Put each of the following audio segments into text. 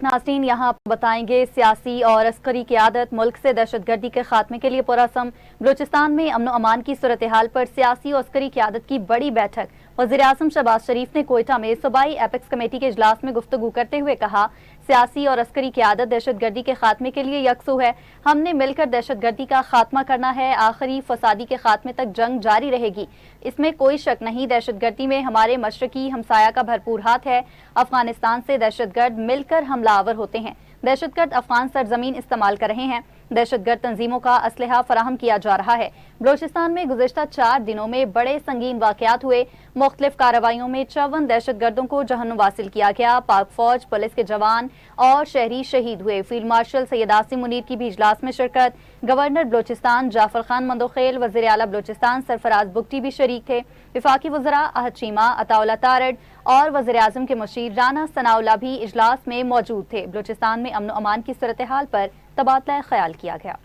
नाज़रीन, यहाँ आप बताएंगे सियासी और अस्करी क़यादत मुल्क से दहशत गर्दी के खात्मे के लिए पुरअज़म। बलूचिस्तान में अमन अमान की सूरत हाल पर सियासी और अस्करी क़यादत की बड़ी बैठक। वज़ीर-ए-आज़म शहबाज शरीफ ने कोयटा में सूबाई एपेक्स कमेटी के इजलास में गुफ्तगू करते हुए कहा, सियासी और अस्करी क़यादत दहशत गर्दी के खात्मे के लिए यकसू है। हमने मिलकर दहशत गर्दी का खात्मा करना है। आखिरी फसादी के खात्मे तक जंग जारी रहेगी, इसमें कोई शक नहीं। दहशत गर्दी में हमारे मशरकी हमसाया का भरपूर हाथ है। अफगानिस्तान से दहशत गर्द मिलकर हमलावर होते हैं। दहशतगर्द अफगान सरजमीन इस्तेमाल कर रहे हैं। दहशतगर्द तंजीमों का असलहा फराहम किया जा रहा है। बलूचिस्तान में गुज़िश्ता 4 दिनों में बड़े संगीन वाक़यात हुए। मुख्तलिफ कार्रवाइयों में 54 दहशतगर्दों को जहन्नुम वासिल किया गया। पाक फौज, पुलिस के जवान और शहरी शहीद हुए। फील्ड मार्शल सैयद आसिम मुनीर की भी इजलास में शिरकत। गवर्नर बलूचिस्तान जाफर खान मंदोखेल, वज़ीर आला बलूचिस्तान सरफराज बुगटी भी शरीक थे। वफाकी वज़रा अहद चीमा, अताउल्ला तारड़ और वज़ीर-ए-आज़म के मुशीर राना सनाउल्लाह भी इजलास में मौजूद थे। बलूचिस्तान में अमन अमान की सूरत हाल पर तबादला ख्याल किया गया।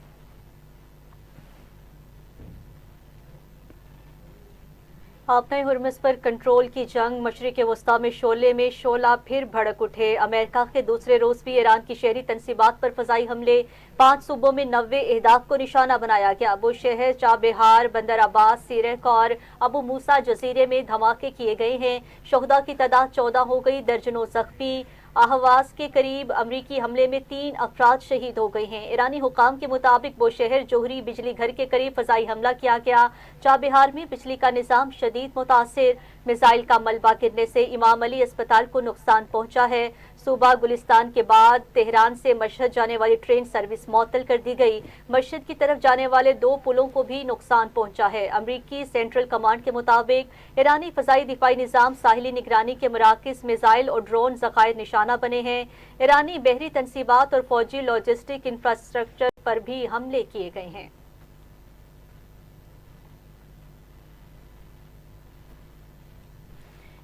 आपने हुर्मुज़ पर कंट्रोल की जंग। मशरिक़ वस्ता में शोले में शोला फिर भड़क उठे। अमेरिका के दूसरे रोज़ भी ईरान की शहरी तनसीबात पर फ़ज़ाई हमले। 5 सूबों में 90 अहदाफ को निशाना बनाया गया। बुशहर, चाबहार, बंदर अब्बास, सीरक और अबू मूसा जजीरे में धमाके किए गए हैं। शोहदा की तादाद 14 हो गई, दर्जनों ज़ख्मी। आहवाज के करीब अमरीकी हमले में 3 अफराद शहीद हो गए हैं। ईरानी हुकाम के मुताबिक बुशहर जोहरी बिजली घर के करीब फ़ज़ाई हमला किया गया। चाबहार में बिजली का निज़ाम शदीद मुतासिर। मिसाइल का मलबा गिरने से इमाम अली अस्पताल को नुकसान पहुंचा है। सूबा गुलिस्तान के बाद तेहरान से मशहद जाने वाली ट्रेन सर्विस मअतल कर दी गई। मशहद की तरफ जाने वाले 2 पुलों को भी नुकसान पहुंचा है। अमरीकी सेंट्रल कमांड के मुताबिक ईरानी फ़ज़ाई दिफाई निज़ाम साहिली निगरानी के मराकिज़, मिसाइल और ड्रोन ज़खायर निशाना बने हैं। ईरानी बहरी तनसीबात और फौजी लॉजिस्टिक इंफ्रास्ट्रक्चर पर भी हमले किए गए हैं।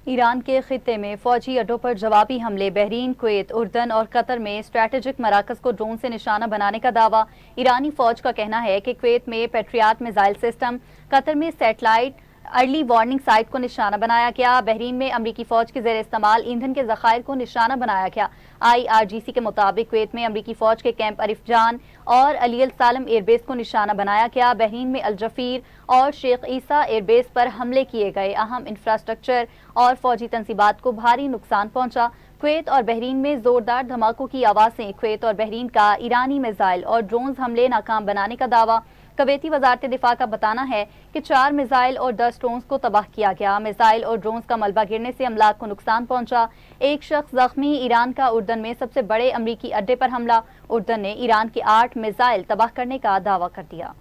ईरान के खित्ते में फौजी अड्डों पर जवाबी हमले। बहरीन, कुवैत, उर्दन और कतर में स्ट्रैटेजिक मराकज़ को ड्रोन से निशाना बनाने का दावा। ईरानी फौज का कहना है कि कुवैत में पैट्रियट मिसाइल सिस्टम, कतर में सैटेलाइट अर्ली वार्निंग साइट को निशाना बनाया गया। बहरीन में अमरीकी फौज के ज़ेर इस्तेमाल ईंधन के ज़खायर को निशाना बनाया गया। IRGC के मुताबिक कुवैत में अमरीकी फौज के कैंप अरिफ जान और अली अल सालम एयरबेस को निशाना बनाया गया। बहरीन में अल जफीर और शेख ईसा एयरबेस पर हमले किए गए। अहम इंफ्रास्ट्रक्चर और फौजी तनसीबात को भारी नुकसान पहुंचा। कुवैत और बहरीन में जोरदार धमाकों की आवाज़ें। कुवैत और बहरीन का ईरानी मिसाइल और ड्रोन हमले नाकाम बनाने का दावा। कुवैती वज़ारत दिफा का बताना है कि 4 मिसाइल और 10 ड्रोन्स को तबाह किया गया। मिसाइल और ड्रोन्स का मलबा गिरने से अमलाक को नुकसान पहुंचा। एक शख्स जख्मी। ईरान का उर्दन में सबसे बड़े अमरीकी अड्डे पर हमला। उर्दन ने ईरान के 8 मिसाइल तबाह करने का दावा कर दिया।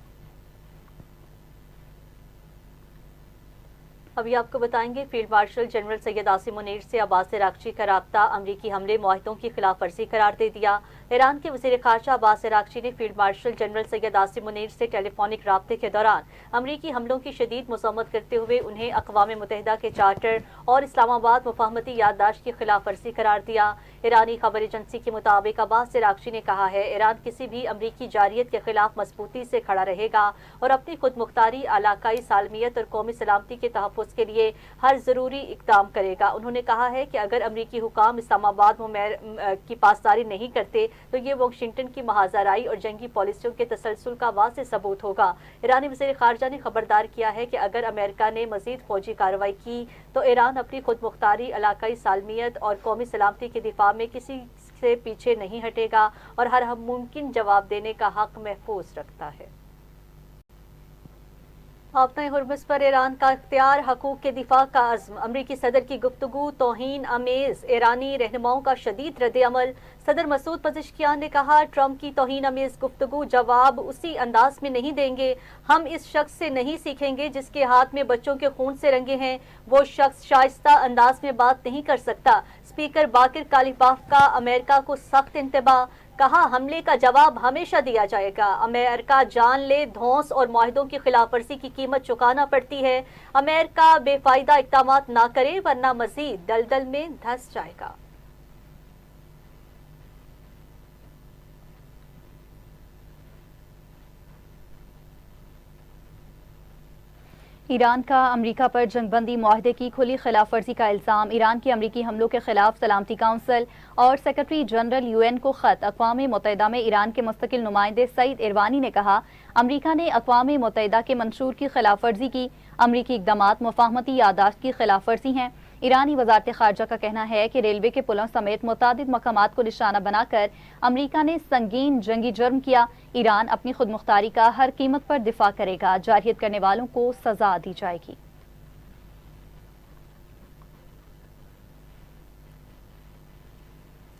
अभी आपको बताएंगे field marshal general Syed Asim Munir से अब्बास अरागची का राब्ता। अमरीकी हमले मुआहिदों की खिलाफ वर्जी करार दे दिया। ईरान के वज़ीर ख़ारजा अब्बास अरागची ने field marshal general Syed Asim Munir से टेलीफोनिक राब्ते के दौरान अमरीकी हमलों की शदीद मज़म्मत करते हुए उन्हें अक़वाम मुत्तहिदा के चार्टर और इस्लामाबाद मुफ़ाहमती याददाश्त की खिलाफ वर्जी करार दिया। ईरानी खबर एजेंसी के मुताबिक अब्बास अरागची ने कहा है, ईरान किसी भी अमरीकी जारियत के खिलाफ मजबूती से खड़ा रहेगा और अपनी खुद मुख्तारी, इलाकाई सालमियत और कौमी सलामती के तहफ़्फ़ुज़ के लिए हर ज़रूरी इक़दाम करेगा। उन्होंने कहा है कि अगर अमरीकी हुकाम इस्लामाबाद की पासदारी नहीं करते तो ये वाशिंगटन की महाजराई और जंगी पॉलिसियों के तसलसल का वाज़ेह सबूत होगा। ईरानी वज़ीर ख़ारजा ने खबरदार किया है कि अगर अमेरिका ने मज़ीद फ़ौजी कार्रवाई की तो ईरान अपनी खुद मुख्तारी, इलाकाई सालमियत और कौमी सलामती के दिफा में किसी से पीछे नहीं हटेगा और हर मुमकिन जवाब देने का हक महफूज रखता है। आपने हुर्मुज़ पर ईरान का इख्तियार, हकूक़ के दिफा का अज़्म। अमरीकी सदर की गुफ्तगू तौहीन अमेज़। ईरानी रहनुमाओं का शदीद रद्द-ए-अमल। सदर मसूद पज़ेश्कियान ने कहा, ट्रंप की तौहीन अमेज़ गुफ्तगू जवाब उसी अंदाज में नहीं देंगे। हम इस शख्स से नहीं सीखेंगे जिसके हाथ में बच्चों के खून से रंगे हैं। वो शख्स शाइस्ता अंदाज में बात नहीं कर सकता। स्पीकर बाकिर कालिबाफ का अमेरिका को सख्त इंतबाह। कहा, हमले का जवाब हमेशा दिया जाएगा। अमेरिका जान ले धौंस और मुआहिदों की खिलाफ वर्जी की कीमत चुकाना पड़ती है। अमेरिका बेफायदा इक़दामात ना करे वरना मजीद दलदल में धंस जाएगा। ایران کا امریکہ پر جنگ بندی معاہدے کی کھلی خلاف ورزی کا الزام۔ ایران کی امریکی حملوں کے خلاف سلامتی کونسل اور سیکرٹری جنرل UN کو خط۔ اقوام متحدہ میں ایران کے مستقل نمائندے سعید ایروانی نے کہا، امریکہ نے اقوام متحدہ کے منشور کی خلاف ورزی کی، امریکی اقدامات مفاہمتی یادداشت کی خلاف ورزی ہیں۔ ایرانی وزارت خارجہ کا کہنا ہے کہ ریلوے کے پلوں سمیت متعدد مقامات کو نشانہ بنا کر امریکہ نے سنگین جنگی جرم کیا۔ ایران اپنی خود مختاری کا ہر قیمت پر دفاع کرے گا، جارحیت کرنے والوں کو سزا دی جائے گی۔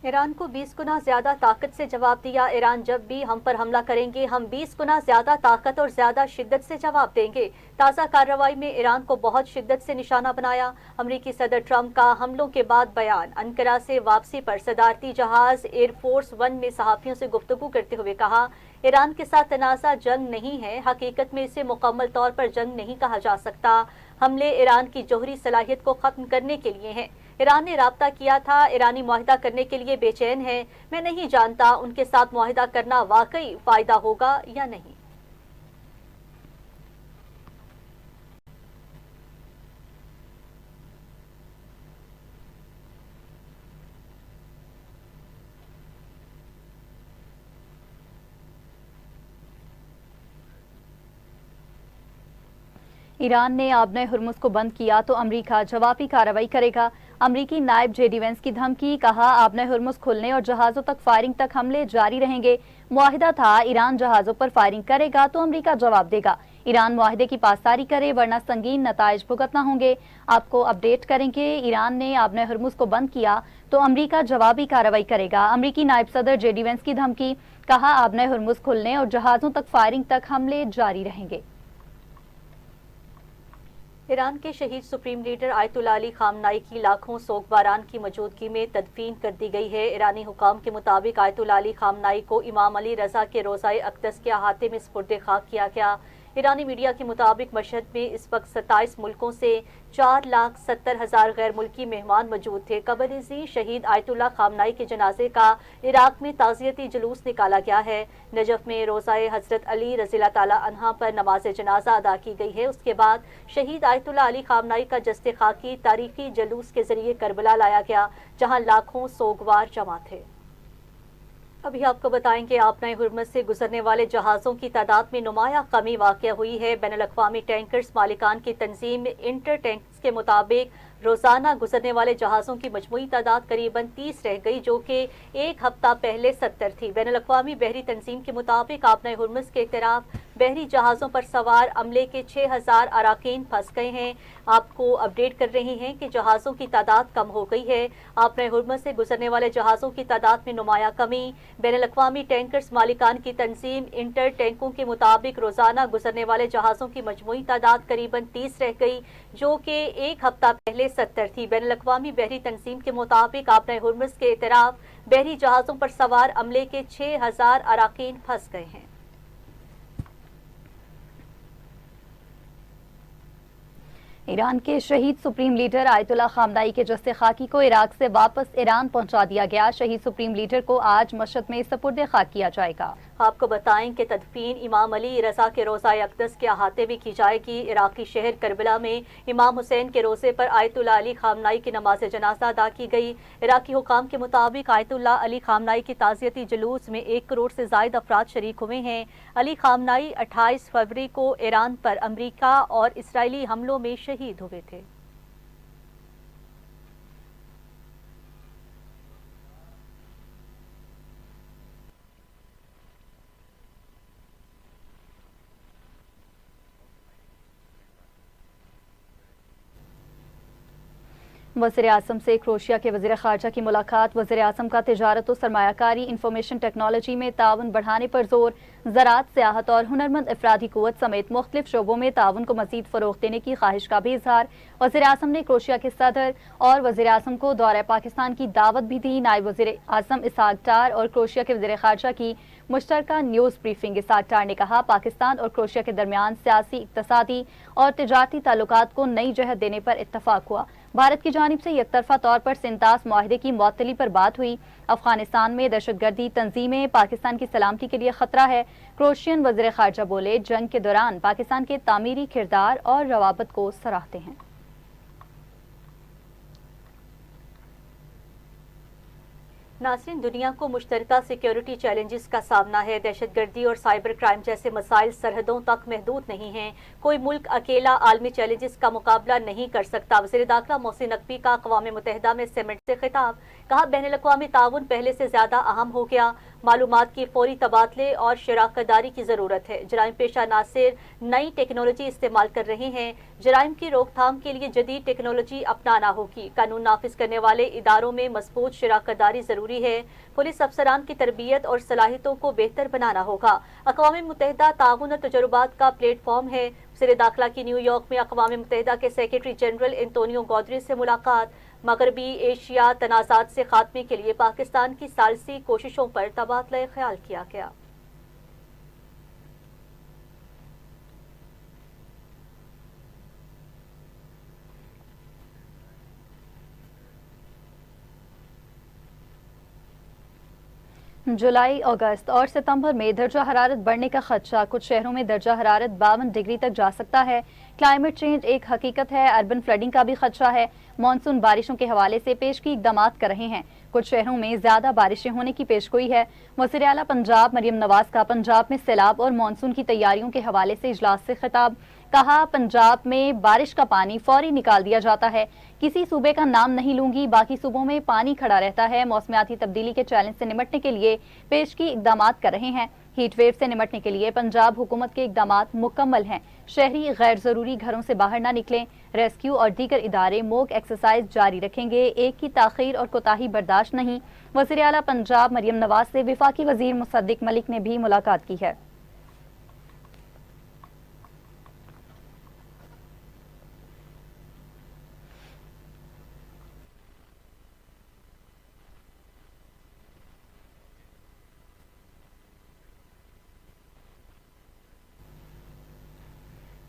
ایران کو 20 گنا زیادہ طاقت سے جواب دیا۔ ایران جب بھی ہم پر حملہ کریں گے ہم 20 گنا زیادہ طاقت اور زیادہ شدت سے جواب دیں گے۔ تازہ کارروائی میں ایران کو بہت شدت سے نشانہ بنایا۔ امریکی صدر ٹرمپ کا حملوں کے بعد بیان۔ انقرہ سے واپسی پر صدارتی جہاز ایئر فورس ون میں صحافیوں سے گفتگو کرتے ہوئے کہا، ایران کے ساتھ تنازع جنگ نہیں ہے، حقیقت میں اسے مکمل طور پر جنگ نہیں کہا جا سکتا۔ حملے ایران کی جوہری صلاحیت کو ختم کرنے کے لیے ہیں۔ ایران نے رابطہ کیا تھا، ایرانی معاہدہ کرنے کے لیے بے چین ہے۔ میں نہیں جانتا ان کے ساتھ معاہدہ کرنا واقعی فائدہ ہوگا یا نہیں۔ ایران نے آبنہ ہرمز کو بند کیا تو امریکہ جوابی کارروائی کرے گا۔ امریکی نائب JD وینس کی دھمکی، کہا آبنہ ہرمز کھلنے اور جہازوں تک فائرنگ تک حملے جاری رہیں گے۔ معاہدہ تھا ایران جہازوں پر فائرنگ کرے گا تو امریکہ جواب دے گا۔ ایران معاہدے کی پاسداری کرے ورنہ سنگین نتائج بھگتنا ہوں گے۔ آپ کو اپڈیٹ کریں گے۔ ایران نے آبنہ ہرمز کو بند کیا تو امریکہ جوابی کارروائی کرے گا۔ امریکی نائب صدر JD وینس کی دھمکی، کہا آبنہ ہرمز کھلنے اور جہازوں تک فائرنگ تک حملے جاری رہیں گے۔ ایران کے شہید سپریم لیڈر آیت اللہ علی خامنائی کی لاکھوں سوگواران کی موجودگی میں تدفین کر دی گئی ہے۔ ایرانی حکام کے مطابق آیت اللہ علی خامنائی کو امام علی رضا کے روضہ اقدس کے احاطے میں سپرد خاک کیا گیا۔ ایرانی میڈیا کے مطابق مشہد میں اس وقت 27 ملکوں سے 4,70,000 غیر ملکی مہمان موجود تھے۔ قبل ازیں شہید آیت اللہ خامنائی کے جنازے کا عراق میں تعزیتی جلوس نکالا گیا ہے۔ نجف میں روضہ حضرت علی رضی اللہ تعالی عنہ پر نماز جنازہ ادا کی گئی ہے۔ اس کے بعد شہید آیت اللہ علی خامنائی کا جسد خاکی تاریخی جلوس کے ذریعے کربلا لایا گیا، جہاں لاکھوں سوگوار جمع تھے۔ ابھی آپ کو بتائیں کہ آبنہ ہرمز سے گزرنے والے جہازوں کی تعداد میں نمایاں کمی واقع ہوئی ہے۔ بین الاقوامی ٹینکرز مالکان کی تنظیم انٹر ٹینکس کے مطابق روزانہ گزرنے والے جہازوں کی مجموعی تعداد قریباً 30 رہ گئی، جو کہ ایک ہفتہ پہلے 70 تھی۔ بین الاقوامی بحری تنظیم کے مطابق آبنہ ہرمز کے اطراف بحری جہازوں پر سوار عملے کے 6,000 اراکین پھنس گئے ہیں۔ آپ کو اپڈیٹ کر رہے ہیں کہ جہازوں کی تعداد کم ہو گئی ہے۔ آبنہ ہرمز سے گزرنے والے جہازوں کی تعداد میں نمایاں کمی۔ بین الاقوامی ٹینکرز مالکان کی تنظیم انٹر ٹینکوں کے مطابق روزانہ گزرنے والے جہازوں کی مجموعی تعداد قریباً 30 رہ گئی، جو کہ ایک ہفتہ پہلے 70 تھی۔ بین الاقوامی بحری تنظیم کے مطابق آبنہ ہرمز کے اطراف بحری جہازوں پر سوار عملے کے 6,000 اراکین پھنس گئے ہیں۔ ایران کے شہید سپریم لیڈر آیت اللہ خامنائی کے جسد خاکی کو عراق سے واپس ایران پہنچا دیا گیا۔ شہید سپریم لیڈر کو آج مشہد میں سپرد خاک کیا جائے گا۔ آپ کو بتائیں کہ تدفین امام علی رضا کے روضہ اقدس کے احاطے میں کی جائے گی۔ عراقی شہر کربلا میں امام حسین کے روضے پر آیت اللہ علی خامنائی کی نماز جنازہ ادا کی گئی۔ عراقی حکام کے مطابق آیت اللہ علی خامنائی کی تعزیتی جلوس میں 1 کروڑ سے زائد افراد شریک ہوئے ہیں۔ علی خامنائی 28 فروری کو ایران پر امریکہ اور اسرائیلی حملوں میں شہید ہوئے تھے۔ وزیر اعظم سے کروشیا کے وزیر خارجہ کی ملاقات۔ وزیر اعظم کا تجارت و سرمایہ کاری، انفارمیشن ٹیکنالوجی میں تعاون بڑھانے پر زور۔ زراعت، سیاحت اور ہنرمند افرادی قوت سمیت مختلف شعبوں میں تعاون کو مزید فروغ دینے کی خواہش کا بھی اظہار۔ وزیر اعظم نے کروشیا کے صدر اور وزیر اعظم کو دورہ پاکستان کی دعوت بھی دی۔ نائب وزیر اعظم اسحاق ڈار اور کروشیا کے وزیر خارجہ کی مشترکہ نیوز بریفنگ۔ اسحاق ڈار نے کہا، پاکستان اور کروشیا کے درمیان سیاسی، اقتصادی اور تجارتی تعلقات کو نئی جہت دینے پر اتفاق ہوا۔ भारत की जानिब से एकतरफा तौर पर सिंतास मुआहदे की मुअत्तली पर बात हुई। अफगानिस्तान में दहशतगर्दी तंजीमें पाकिस्तान की सलामती के लिए खतरा है। क्रोएशियन वज़ीर ख़ारजा बोले, जंग के दौरान पाकिस्तान के तामीरी किरदार और रवाबत को सराहते हैं। नाज़रीन, दुनिया को मुश्तरका सिक्योरिटी चैलेंजेस का सामना है। दहशतगर्दी और साइबर क्राइम जैसे मसाइल सरहदों तक महदूद नहीं हैं। कोई मुल्क अकेला आलमी चैलेंजेस का मुकाबला नहीं कर सकता। वज़ीर दाखिला मोहसिन नकवी का अक़वाम मुत्तहिदा में समिट से खिताब। कहा, बैनुल-अक़वामी ताउन पहले से ज़्यादा अहम हो गया। मालूमात की फौरी तबादले और शराकतदारी की ज़रूरत है। जराइम पेशा नासिर नई टेक्नोलॉजी इस्तेमाल कर रहे हैं। जराइम की रोकथाम के लिए जदीद टेक्नोलॉजी अपनाना होगी। कानून नाफिज करने वाले इदारों में मजबूत शराकतदारी ज़रूरी है। पुलिस अफसरान की तरबियत और सलाहियतों को बेहतर बनाना होगा। अक़वाम मुत्तहिदा ताउन और तजुर्बात का प्लेटफॉर्म है। वज़ीर दाखिला की न्यूयॉर्क में अक़वाम मुत्तहिदा के सेक्रेटरी जनरल एंटोनियो गुतेरेस से मुलाकात। मगरबी एशिया तनाज़ात से खात्मे के लिए पाकिस्तान की सालसी कोशिशों पर तबादला ख्याल किया गया। जुलाई, अगस्त और सितंबर में दर्जा हरारत बढ़ने का खदशा। कुछ शहरों में दर्जा हरारत 52 डिग्री तक जा सकता है। क्लाइमेट चेंज एक हकीकत है। अर्बन फ्लडिंग का भी खदशा है। मानसून बारिशों के हवाले से पेशगी इकदाम कर रहे हैं। कुछ शहरों में ज्यादा बारिशें होने की पेशगोई है। वज़ीर आला पंजाब मरियम नवाज का पंजाब में सैलाब और मानसून की तैयारियों के हवाले से इजलास से खिताब। कहा, पंजाब में बारिश का पानी फौरी निकाल दिया जाता है। किसी सूबे का नाम नहीं लूंगी, बाकी सूबों में पानी खड़ा रहता है। मौसमियाती तब्दीली के चैलेंज से निमटने के लिए पेशगी इकदाम कर रहे हैं। हीट वेव से निमटने के लिए पंजाब हुकूमत के इकदाम मुकम्मल हैं। शहरी गैर जरूरी घरों से बाहर न निकलें। रेस्क्यू और दीगर इदारे मॉक एक्सरसाइज जारी रखेंगे। एक की ताखीर और कोताही बर्दाश्त नहीं। वज़ीर आला पंजाब मरियम नवाज से वफाकी वज़ीर मुसद्दिक मलिक ने भी मुलाकात की है।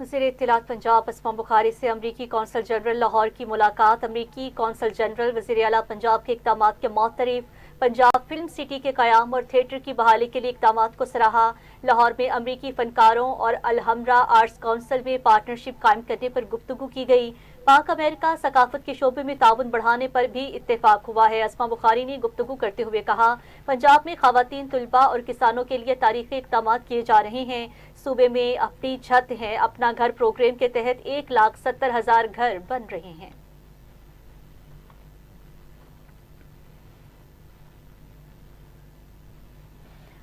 वज़ीर इत्तलात पंजाब असमा बुखारी से अमरीकी कौंसल जनरल लाहौर की मुलाकात। अमरीकी कौंसल जनरल वज़ीर आला पंजाब के इक़दाम के मुतरफ़। पंजाब फिल्म सिटी के क़याम और थिएटर की बहाली के लिए इक़दाम को सराहा। लाहौर में अमरीकी फ़नकारों और अलहमरा आर्ट्स काउंसिल में पार्टनरशिप कायम करने पर गुफ्तगू की गई। पाक अमेरिका सकाफत के शोबे में ताउन बढ़ाने पर भी इत्तेफाक हुआ है। असमा बुखारी ने गुफ्तगू करते हुए कहा, पंजाब में ख़वातीन, तुलबा और किसानों के लिए तारीख़ी इक़दाम किए जा रहे हैं। सूबे में अपनी छत है अपना घर प्रोग्राम के तहत 1,70,000 घर बन रहे हैं।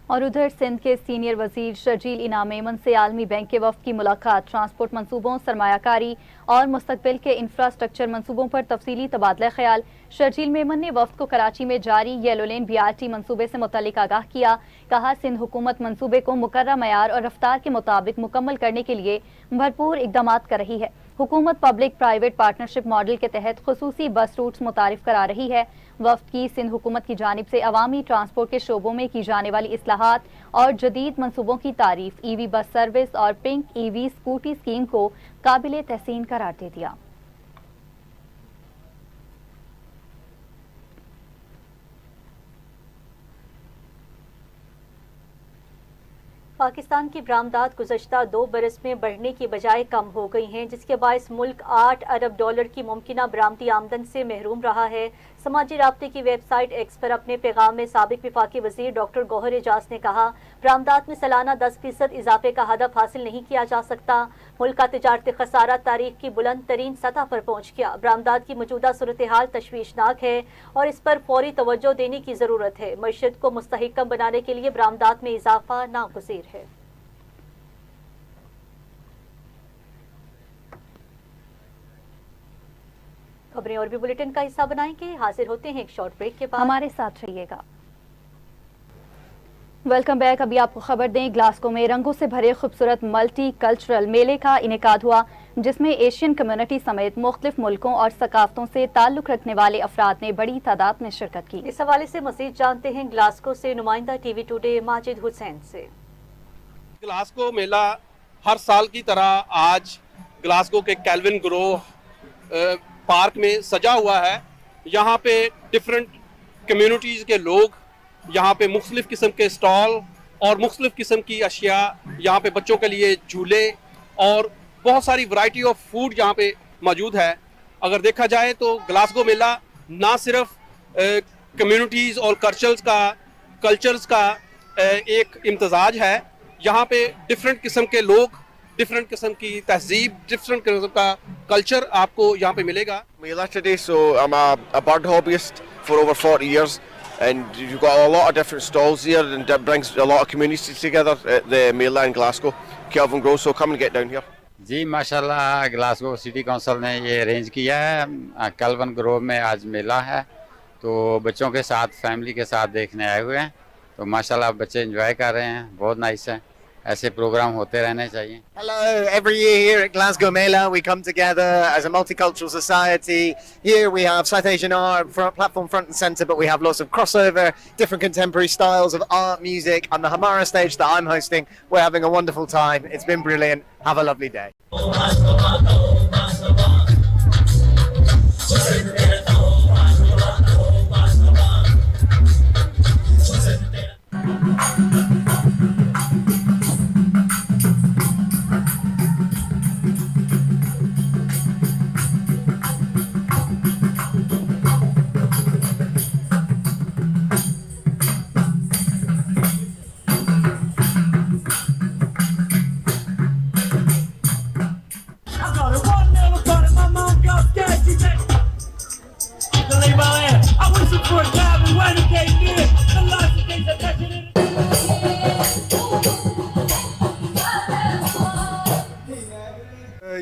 और उधर सिंध के सीनियर वजीर शर्जील इनाम मेमन से आलमी बैंक के वफ़द की मुलाकात। ट्रांसपोर्ट मंसूबों, सरमायाकारी और मुस्तकबिल के इंफ्रास्ट्रक्चर मंसूबों पर तफसीली तबादला ख्याल। शर्जील मेमन ने वफ़द को कराची में जारी येलो लेन BRT मंसूबे से मुतल्लिक आगाह किया। कहा, सिंध हुकूमत मंसूबे को मुकर्रर मयार और रफ्तार के मुताबिक मुकम्मल करने के लिए भरपूर इक़दाम कर रही है। हुकूमत पब्लिक प्राइवेट पार्टनरशिप मॉडल के तहत खुसूसी बस रूट्स मुतारिफ करा रही है। वफ़द की सिंध हुकूमत की जानिब से अवामी ट्रांसपोर्ट के शोबों में की जाने वाली इस्लाहात और जदीद मंसूबों की तारीफ। EV बस सर्विस और पिंक EV स्कूटी स्कीम को काबिल तहसीन करार दे दिया। पाकिस्तान की बरामदात गुज़श्ता 2 बरस में बढ़ने की बजाय कम हो गई हैं, जिसके बायस मुल्क $8 अरब की मुमकिना बरामदी आमदन से महरूम रहा है। समाजी राब्ते की वेबसाइट एक्स पर अपने पैगाम में साबिक वफाकी वज़ीर डॉक्टर गौहर एजाज ने कहा, बरामदात में सालाना 10% इजाफे का हदफ हासिल नहीं किया जा सकता। मुल्क का तिजारती खसारा तारीख की बुलंद तरीन सतह पर पहुँच गया। बरामदात की मौजूदा सूरत हाल तशवीशनाक है और इस पर फौरी तवज्जो देने की ज़रूरत है। मईशत को मुस्तहकम बनाने के लिए बरामदात में इजाफा नागुज़ीर है। खबरें और भी बुलेटिन का हिस्सा बनाएंगे। हाजिर होते हैं एक शॉर्ट ब्रेक के बाद। हमारे साथ रहिएगा। Welcome back. अभी आपको खबर दें, ग्लासगो में रंगों से भरे खूबसूरत मल्टी कल्चरल मेले का इनेकाद हुआ, जिसमें एशियन कम्युनिटी समेत मुख्तलिफ मुल्कों और सकाफतों से ताल्लुक रखने वाले अफराद ने बड़ी तादाद में शिरकत की। इस हवाले से मजीद जानते हैं ग्लासगो से नुमाइंदा TV टुडे माजिद हुसैन से। ग्लासगो मेला हर साल की तरह आज ग्लासगो के कैल्विन ग्रोव पार्क में सजा हुआ है। यहाँ पे डिफरेंट कम्युनिटीज़ के लोग, यहाँ पे मुख्तलिफ किस्म के स्टॉल और मुख्तलिफ किस्म की अशिया, यहाँ पे बच्चों के लिए झूले और बहुत सारी वैरायटी ऑफ फूड यहाँ पे मौजूद है। अगर देखा जाए तो ग्लासगो मेला ना सिर्फ कम्युनिटीज़ और कल्चर्स का एक इम्तजाज है। यहाँ पे डिफरेंट किस्म के लोग, डिफरेंट किस्म की तहजीब, डिफरेंट किस्म का कल्चर आपको यहाँ पे मिलेगा। Mela today, so I'm a bird hobbyist for over 40 years, and you've got a lot of different stalls here, and that brings a lot of communities together at the Mela in Glasgow, Kelvin Grove, so come and get down here. जी माशाल्लाह, Glasgow city council ने ये arrange किया है। Kelvin Grove में आज मेला है, तो बच्चों के साथ, फैमिली के साथ देखने आए हुए हैं। तो माशाल्लाह बच्चे एंजॉय कर रहे हैं, बहुत नाइस है। ऐसे प्रोग्राम होते रहने चाहिए। Hello, every year here at Glasgow Mela we come together as a multicultural society. Here we have citation art, platform front and centre, but we have lots of crossover, different contemporary styles of art, music, and the Hamara stage that I'm hosting. We're having a wonderful time. It's been brilliant. Have a lovely day.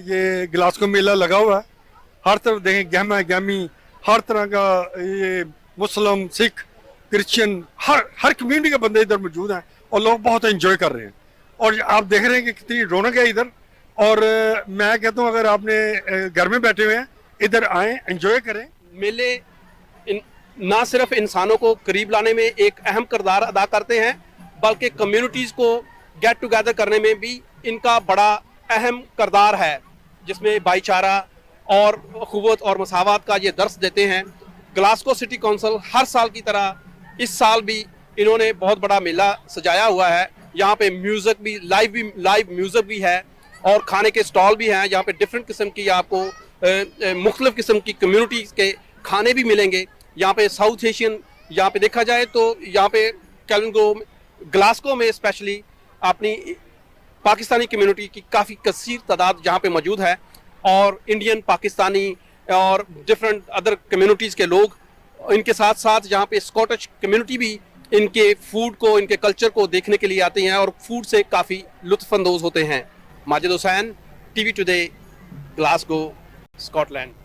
ये Glasgow मेला लगा हुआ है, हर तरफ देखें गहमा गहमी, हर तरह का, ये मुस्लिम, Sikh, Christian, हर community के बंदे इधर मौजूद हैं और लोग बहुत एंजॉय कर रहे हैं। और आप देख रहे हैं कि कितनी रौनक है इधर। और मैं कहता हूँ अगर आपने घर में बैठे हुए हैं, इधर आएँ, एंजॉय करें। मेले ना सिर्फ इंसानों को करीब लाने में एक अहम किरदार अदा करते हैं, बल्कि कम्युनिटीज़ को गेट टुगेदर करने में भी इनका बड़ा अहम किरदार है, जिसमें भाईचारा और अखुवत और मसावत का ये दर्स देते हैं। ग्लासगो सिटी काउंसिल हर साल की तरह इस साल भी इन्होंने बहुत बड़ा मेला सजाया हुआ है। यहाँ पे म्यूज़िक भी लाइव म्यूज़िक भी है और खाने के स्टॉल भी हैं। यहाँ पे डिफरेंट किस्म की आपको मुख्तलिफ किस्म की कम्युनिटीज़ के खाने भी मिलेंगे। यहाँ पे साउथ एशियन, यहाँ पे देखा जाए तो यहाँ पे ग्लासगो में स्पेशली अपनी पाकिस्तानी कम्युनिटी की काफ़ी कसीर तादाद यहाँ पे मौजूद है, और इंडियन, पाकिस्तानी और डिफरेंट अदर कम्युनिटीज़ के लोग, इनके साथ साथ यहाँ पे स्कॉटिश कम्युनिटी भी इनके फूड को, इनके कल्चर को देखने के लिए आते हैं और फूड से काफ़ी लुत्फ़अंदोज़ होते हैं। Majid Hussain, TV today, Glasgow, Scotland.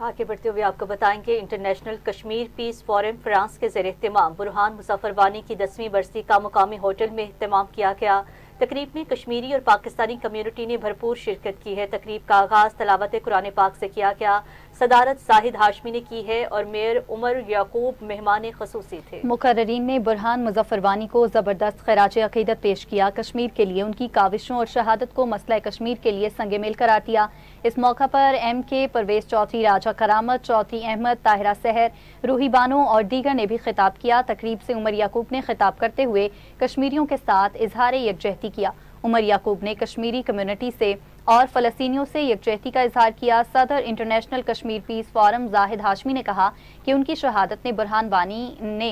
आगे बढ़ते हुए आपको बताएंगे international Kashmir peace forum France के ज़ेर एहतमाम बुरहान मुज़फ़्फ़र वानी की 10वीं बरसी का मुकामी होटल में एहतमाम किया गया। तकरीब में कश्मीरी और पाकिस्तानी कम्युनिटी ने भरपूर शिरकत की है। तकरीब का आगाज़ तलावत कुरान पाक से किया गया। सदारत जाहिद हाशमी ने की है और मेयर उमर याकूब मेहमान खसूसी थे। मुकर्ररीन ने बुरहान मुज़फ़्फ़र वानी को ज़बरदस्त खराज अक़ीदत पेश किया। कश्मीर के लिए उनकी काविशों और शहादत को मसला कश्मीर के लिए संगे मिल करार दिया। इस मौका पर MK परवेज़ चौधरी, राजा करामत, चौधरी अहमद, ताहिरा सहर, रूही बानो और दीगर ने भी खिताब किया। तकरीब से उमर याकूब ने खिताब करते हुए कश्मीरियों के साथ इजहार यकजहती किया। उमर याकूब ने कश्मीरी कम्युनिटी से और फ़लस्तीनियों से यकजहती का इजहार किया। सदर international Kashmir peace forum Zahid Hashmi ने कहा कि उनकी शहादत ने बुरहान वानी ने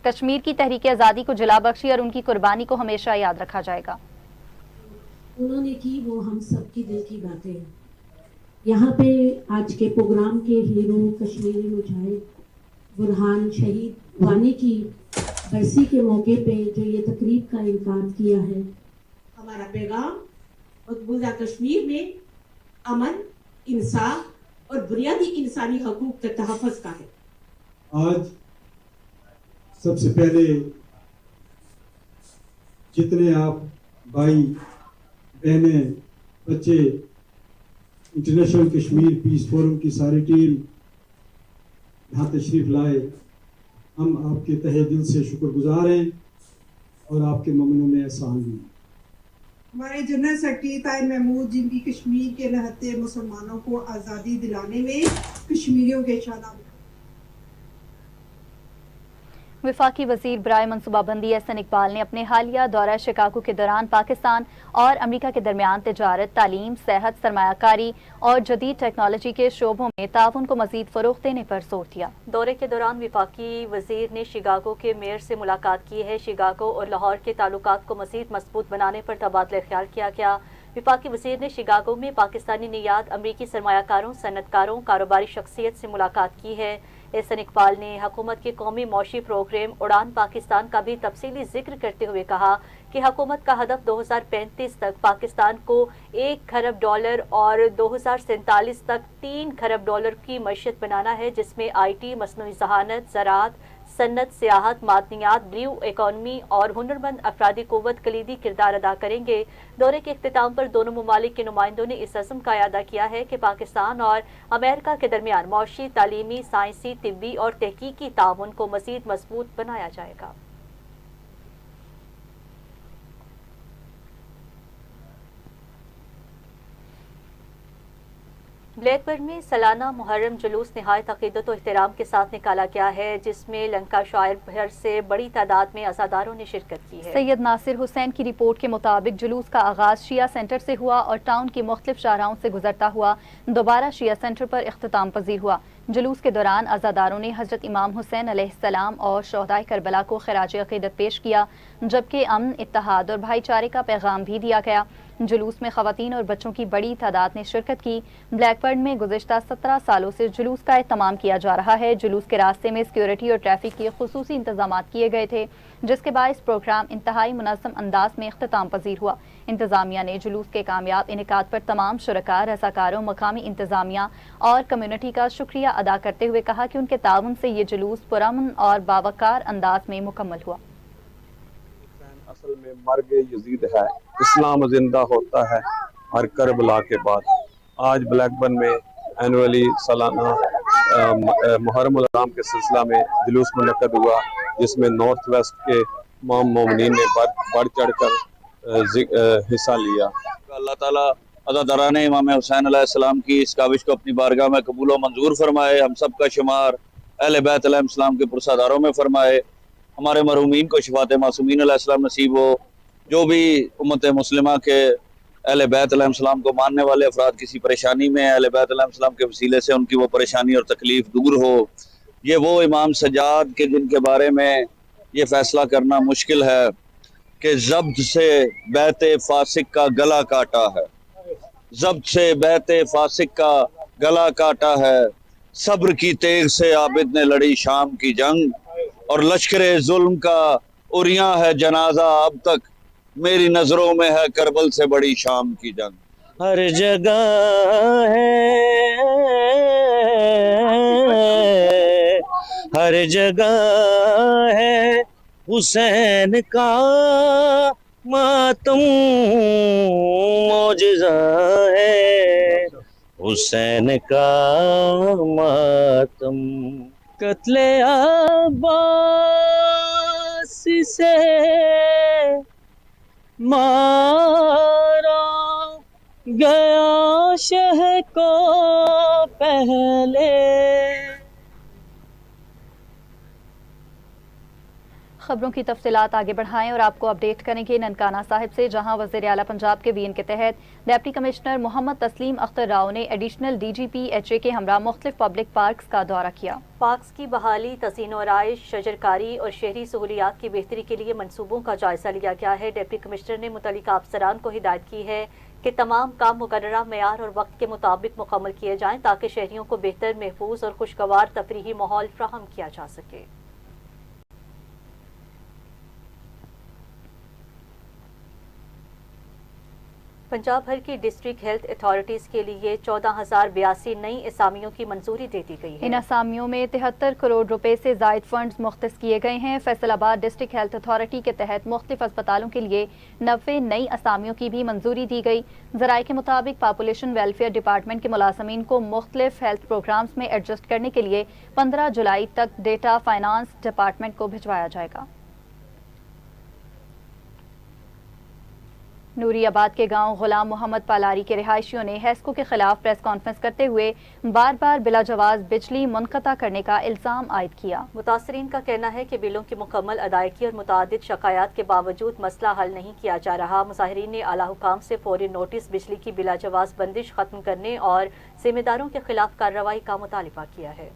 कश्मीर की तहरीक आज़ादी को जला बख्शी और उनकी कुर्बानी को हमेशा याद रखा जाएगा। उन्होंने की वो हम सब की दिल की बातें हैं। यहाँ पे आज के प्रोग्राम के हीरो कश्मीरी मुजाहिद बुरहान शहीद वानी की बरसी के मौके पे जो ये तकरीब का इनकार किया है, हमारा पैगाम मकबूजा कश्मीर में अमन, इंसाफ और बुनियादी इंसानी हकूक के तहफ़्फ़ुज़ का है। आज सबसे पहले जितने आप भाई बहनें, बच्चे इंटरनेशनल कश्मीर पीस फोरम की सारी टीम यहाँ तशरीफ़ लाए, हम आपके तहे दिल से शुक्रगुजार हैं और आपके ममनों में एहसान हैं। हमारे जनरल सेक्रेटरी ताहिर महमूद, जिनकी कश्मीर के लहते मुसलमानों को आज़ादी दिलाने में कश्मीरियों के शाना। वफाकी वजीर बराए मनसूबाबंदी एहसन इकबाल ने अपने हालिया दौरा शिकागो के दौरान पाकिस्तान और अमरीका के दरमियान तिजारत, तालीम, सेहत, सरमायाकारी और जदीद टेक्नोलॉजी के शोबों में ताउन को मजीद फरोग़ देने पर जोर दिया। दौरे के दौरान वफाकी वजीर ने शिकागो के मेयर से मुलाकात की है। शिकागो और लाहौर के ताल्लुकात को मजीद मजबूत बनाने पर तबादला ख्याल किया गया। वफाकी वजीर ने शिकागो में पाकिस्तानी नियाद, अमरीकी सरमायाकारों, सनतकारों, कारोबारी शख्सियत से मुलाकात की है। एहसन इकबाल ने हुकूमत के कौमी मौशी प्रोग्राम उड़ान पाकिस्तान का भी तफसीली जिक्र करते हुए कहा कि हुकूमत का हदफ 2035 तक पाकिस्तान को $1 खरब और 2047 तक $3 खरब की मईशत बनाना है, जिसमें IT, मसनूई ज़हानत, ज़राअत, सन्नत, सियाहत, मादनियात, ब्लू इकॉनमी और हुनरमंद अफरादी क़ुव्वत कलीदी किरदार अदा करेंगे। दौरे के इख्तिताम पर दोनों ममालिक के नुमाइंदों ने इस अज़्म का इआदा किया है कि पाकिस्तान और अमेरिका के दरमियान मौशी, तालीमी, साइंसी, तिब्बी और तहकीकी ताउन को मज़ीद मजबूत बनाया जाएगा। ब्लैकबर्न में सालाना मुहर्रम जुलूस निहायत अक़ीदत और एहतराम के साथ निकाला गया है, जिसमें लंकाशायर भर से बड़ी तादाद में अज़ादारों ने शिरकत की है। सैयद नासिर हुसैन की रिपोर्ट के मुताबिक जुलूस का आगाज़ शिया सेंटर से हुआ और टाउन की मुख्तलिफ शाहराहों से गुजरता हुआ दोबारा शिया सेंटर पर इख्तिताम पजीर हुआ। जुलूस के दौरान अज़ादारों ने हज़रत इमाम हुसैन अलैहिस्सलाम और शोहदाए करबला को खिराज अक़ीदत पेश किया, जबकि अमन, इत्तेहाद और भाईचारे का पैगाम भी दिया गया। जुलूस में ख़वातीन और बच्चों की बड़ी तादाद ने शिरकत की। ब्लैकबर्न में गुज़िश्ता 17 सालों से जुलूस का एहतमाम किया जा रहा है। जुलूस के रास्ते में सिक्योरिटी और ट्रैफिक के खुसूसी इंतजामात किए गए थे, जिसके बायस प्रोग्राम इंतहाई मुनज़्ज़म अंदाज में इख्तिताम पजीर हुआ। इंतजामिया ने जुलूस के कामयाब इनेकाद पर तमाम शुरका, रज़ाकारों, मकामी इंतजामिया और कम्युनिटी का शुक्रिया अदा करते हुए कहा कि उनके ताउन से ये जुलूस पुरअमन और बावकार अंदाज में मुकम्मल हुआ। असल में मर्ग यजीद है, इस्लाम जिंदा होता है हर करबला के बाद। आज ब्लैकबर्न में एनुअली सालाना मुहर्रम उल हराम के सिलसिला में जुलूस मुनक्कद हुआ, जिसमें नॉर्थ वेस्ट के तमाम मोमिनीन ने बढ़ चढ़ कर हिस्सा लिया। अल्लाह ताला अज़ादारान इमाम हुसैन अलैहिस्सलाम की इस काविश को अपनी बारगाह में कबूल व मंजूर फरमाए। हम सब का शुमार अहले बैत अलैहिस्सलाम के पुरसादारों में फरमाए। हमारे मरहूमीन को शफात मासूमीन अलैहिस्सलाम नसीब हो। जो भी उम्मत मुस्लिमा के अहले बैत अलैहिस्सलाम को मानने वाले अफराद किसी परेशानी में अहले बैत अलैहिस्सलाम के वसीले से उनकी वो परेशानी और तकलीफ दूर हो। ये वो इमाम सज्जाद के जिनके बारे में ये फैसला करना मुश्किल है कि ज़ब्त से बैत फासिक का गला काटा है, ज़ब्त से बैत फासिक का गला काटा है। सब्र की तेग से आबिद ने लड़ी शाम की जंग, और लश्करे जुल्म का उरियां है जनाजा अब तक, मेरी नजरों में है करबल से बड़ी शाम की जंग। हर जगह है, हर जगह है हुसैन का मातम, मौजिज़ा है हुसैन का मातम। कत्ले अब्बास से मारा गया शह को पहले। खबरों की तफसीलात आगे बढ़ाएं और आपको अपडेट करेंगे ननकाना साहिब से, जहां वज़ीर आला पंजाब के वीएन के तहत डिप्टी कमिश्नर मोहम्मद तस्लीम अख्तर राव ने एडिशनल DGP HA के हमरा मुख्तलिफ पब्लिक पार्क्स का दौरा किया। पार्क्स की बहाली, तज़ीन और आइश, शजरकारी और शहरी सहूलियात की बेहतरी के लिए मनसूबों का जायजा लिया गया है। डिप्टी कमिश्नर ने मुतल्लिका अफसरान को हिदायत की है कि तमाम काम मुकर्ररा मेयार और वक्त के मुताबिक मुकम्मल किए जाएं, ताकि शहरियों को बेहतर, महफूज और खुशगवार तफरीही माहौल फ्राहम किया जा सके। पंजाब भर की डिस्ट्रिक्ट हेल्थ अथॉरिटीज़ के लिए 14,082 नई असामियों की मंजूरी दे दी गई है। इन असामियों में 73 करोड़ रुपए से जायद फंड्स मुख्तस किए गए हैं। फैसलाबाद डिस्ट्रिक्ट हेल्थ अथॉरिटी के तहत मुख्तलिफ अस्पतालों के लिए 90 नई असामियों की भी मंजूरी दी गई। ज़राए के मुताबिक पॉपुलेशन वेलफेयर डिपार्टमेंट के मुलाजमीन को मुख्तलिफ हेल्थ प्रोग्राम्स में एडजस्ट करने के लिए 15 जुलाई तक डेटा फाइनेंस डिपार्टमेंट को भिजवाया जाएगा। نوری آباد کے گاؤں غلام محمد پالاری کے رہائشیوں نے ہیسکو کے خلاف پریس کانفرنس کرتے ہوئے بار بار بلا جواز بجلی منقطع کرنے کا الزام عائد کیا۔ متاثرین کا کہنا ہے کہ بلوں کی مکمل ادائیگی اور متعدد شکایات کے باوجود مسئلہ حل نہیں کیا جا رہا۔ مظاہرین نے اعلیٰ حکام سے فوری نوٹس بجلی کی بلا جواز بندش ختم کرنے اور ذمہ داروں کے خلاف کارروائی کا مطالبہ کیا ہے۔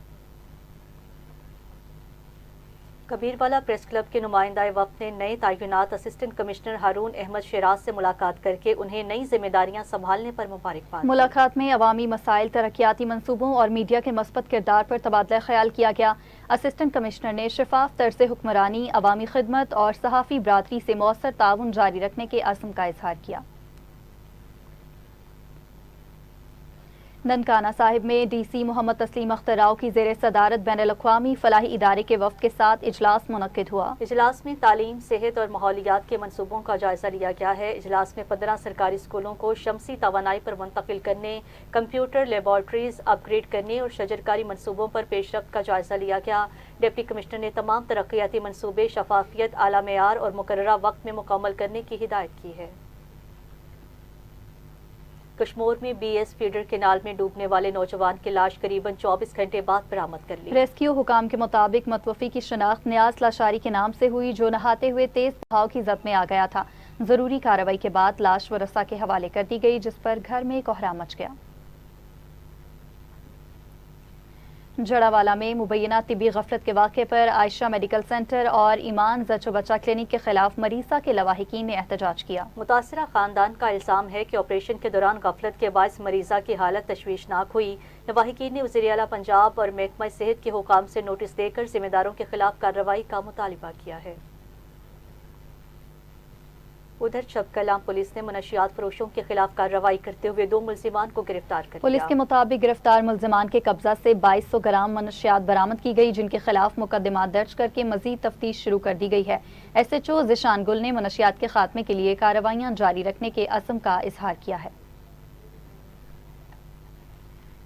کبیروالا پریس کلب کے نمائندہ وفد نے نئے تعینات اسسٹنٹ کمشنر ہارون احمد شیراز سے ملاقات کرکے انہیں نئی ذمہ داریاں سنبھالنے پر مبارکباد دی۔ ملاقات میں عوامی مسائل، ترقیاتی منصوبوں اور میڈیا کے مثبت کردار پر تبادلہ خیال کیا گیا۔ اسسٹنٹ کمشنر نے شفاف طرز حکمرانی، عوامی خدمت اور صحافی برادری سے مؤثر تعاون جاری رکھنے کے عزم کا اظہار کیا۔ ننکانہ صاحب میں ڈی سی محمد تسلیم اختر راؤ کی زیر صدارت بین الاقوامی فلاحی ادارے کے وفد کے ساتھ اجلاس منعقد ہوا۔ اجلاس میں تعلیم، صحت اور ماحولیات کے منصوبوں کا جائزہ لیا گیا ہے۔ اجلاس میں 15 سرکاری اسکولوں کو شمسی توانائی پر منتقل کرنے، کمپیوٹر لیبارٹریز اپ گریڈ کرنے اور شجرکاری منصوبوں پر پیش رفت کا جائزہ لیا گیا۔ ڈپٹی کمشنر نے تمام ترقیاتی منصوبے شفافیت، اعلیٰ معیار اور مقررہ وقت میں مکمل کرنے کی ہدایت کی ہے۔ کشمور میں بی ایس فیڈر کینال میں ڈوبنے والے نوجوان کی لاش قریباً 24 گھنٹے بعد برآمد کر لی۔ ریسکیو حکام کے مطابق متوفی کی شناخت نیاز لاشاری کے نام سے ہوئی، جو نہاتے ہوئے تیز بہاؤ کی زد میں آ گیا تھا۔ ضروری کارروائی کے بعد لاش ورثاء کے حوالے کر دی گئی، جس پر گھر میں کوہرام مچ گیا۔ جڑاوالا میں مبینہ طبی غفلت کے واقعے پر عائشہ میڈیکل سینٹر اور ایمان زچ و بچہ کلینک کے خلاف مریضہ کے لواحقین نے احتجاج کیا۔ متاثرہ خاندان کا الزام ہے کہ آپریشن کے دوران غفلت کے باعث مریضہ کی حالت تشویشناک ہوئی۔ لواحقین نے وزیر اعلیٰ پنجاب اور محکمہ صحت کے حکام سے نوٹس دے کر ذمہ داروں کے خلاف کارروائی کا مطالبہ کیا ہے۔ ادھر چپ کلام پولیس نے منشیات فروشوں کے خلاف کارروائی کرتے ہوئے 2 ملزمان کو گرفتار کر لیا۔ پولیس کے مطابق گرفتار ملزمان کے قبضہ سے 2200 گرام منشیات برآمد کی گئی، جن کے خلاف مقدمات درج کر کے مزید تفتیش شروع کر دی گئی ہے۔ ایس ایچ او ذیشان گل نے منشیات کے خاتمے کے لیے کارروائیاں جاری رکھنے کے عزم کا اظہار کیا ہے۔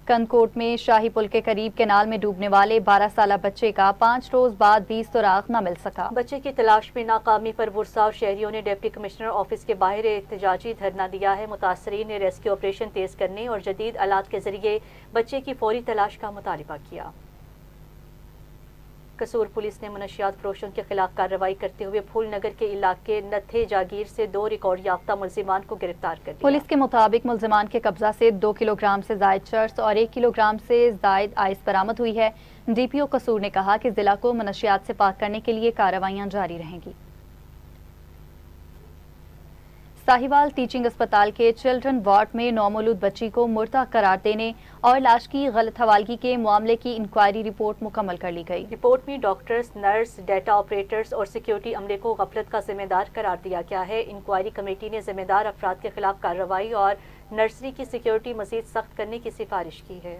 کنکوٹ میں شاہی پل کے قریب کینال میں ڈوبنے والے 12 سالہ بچے کا 5 روز بعد بھی سراغ نہ مل سکا۔ بچے کی تلاش میں ناکامی پر ورثاء اور شہریوں نے ڈپٹی کمشنر آفس کے باہر احتجاجی دھرنا دیا ہے۔ متاثرین نے ریسکیو آپریشن تیز کرنے اور جدید آلات کے ذریعے بچے کی فوری تلاش کا مطالبہ کیا۔ قصور پولیس نے منشیات فروشوں کے خلاف کارروائی کرتے ہوئے پھول نگر کے علاقے نتھے جاگیر سے 2 ریکارڈ یافتہ ملزمان کو گرفتار کر لیا۔ پولیس کے مطابق ملزمان کے قبضہ سے 2 کلو گرام سے زائد چرس اور 1 کلو گرام سے زائد آئس برآمد ہوئی ہے۔ ڈی پی او قصور نے کہا کہ ضلع کو منشیات سے پاک کرنے کے لیے کارروائیاں جاری رہیں گی۔ ساہیوال ٹیچنگ اسپتال کے چلڈرن وارڈ میں نومولود بچی کو مردہ قرار دینے اور لاش کی غلط حوالگی کے معاملے کی انکوائری رپورٹ مکمل کر لی گئی۔ رپورٹ میں ڈاکٹرز، نرس، ڈیٹا آپریٹرز اور سیکیورٹی عملے کو غفلت کا ذمہ دار قرار دیا گیا ہے۔ انکوائری کمیٹی نے ذمہ دار افراد کے خلاف کارروائی اور نرسری کی سیکیورٹی مزید سخت کرنے کی سفارش کی ہے۔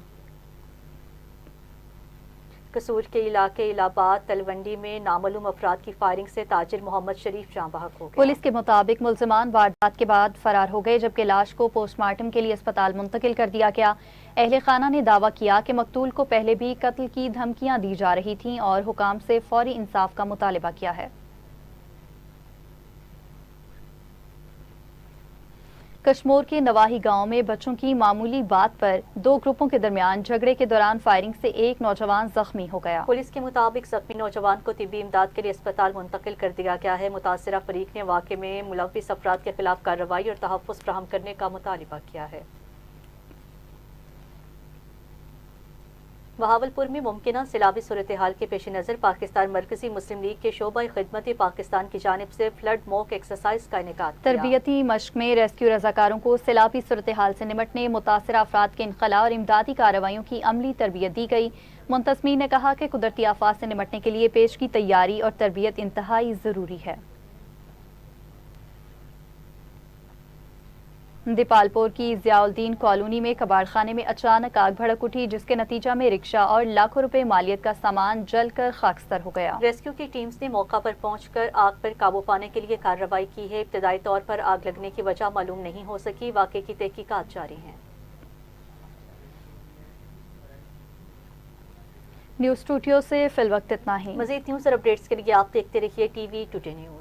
قصور کے علاقے الہ آباد تلونڈی میں نامعلوم افراد کی فائرنگ سے تاجر محمد شریف جاں بحق ہو گئے۔ پولیس کے مطابق ملزمان واردات کے بعد فرار ہو گئے، جبکہ لاش کو پوسٹ مارٹم کے لیے اسپتال منتقل کر دیا گیا۔ اہل خانہ نے دعویٰ کیا کہ مقتول کو پہلے بھی قتل کی دھمکیاں دی جا رہی تھیں اور حکام سے فوری انصاف کا مطالبہ کیا ہے۔ کشمور کے نواحی گاؤں میں بچوں کی معمولی بات پر 2 گروپوں کے درمیان جھگڑے کے دوران فائرنگ سے 1 نوجوان زخمی ہو گیا۔ پولیس کے مطابق زخمی نوجوان کو طبی امداد کے لیے اسپتال منتقل کر دیا گیا ہے۔ متاثرہ فریق نے واقعے میں ملوث افراد کے خلاف کارروائی اور تحفظ فراہم کرنے کا مطالبہ کیا ہے۔ بہاولپور میں ممکنہ سیلابی صورتحال کے پیش نظر پاکستان مرکزی مسلم لیگ کے شعبہ خدمت پاکستان کی جانب سے فلڈ موک ایکسرسائز کا انعقاد کیا۔ تربیتی مشق میں ریسکیو رضاکاروں کو سیلابی صورتحال سے نمٹنے، متاثرہ افراد کے انخلاء اور امدادی کارروائیوں کی عملی تربیت دی گئی۔ منتظمین نے کہا کہ قدرتی آفات سے نمٹنے کے لیے پیش کی تیاری اور تربیت انتہائی ضروری ہے۔ دیپالپور کی ضیاء الدین کالونی میں کباڑ خانے میں اچانک آگ بھڑک اٹھی، جس کے نتیجہ میں رکشہ اور لاکھوں روپے مالیت کا سامان جل کر خاکستر ہو گیا۔ ریسکیو کی ٹیمز نے موقع پر پہنچ کر آگ پر قابو پانے کے لیے کارروائی کی ہے۔ ابتدائی طور پر آگ لگنے کی وجہ معلوم نہیں ہو سکی۔ واقعے کی تحقیقات جاری ہیں۔ نیوز اسٹوڈیو سے فی الوقت اتنا ہی۔ مزید نیوز اور اپڈیٹس کے لیے آپ دیکھتے رہیے ٹی وی ٹوڈے نیوز۔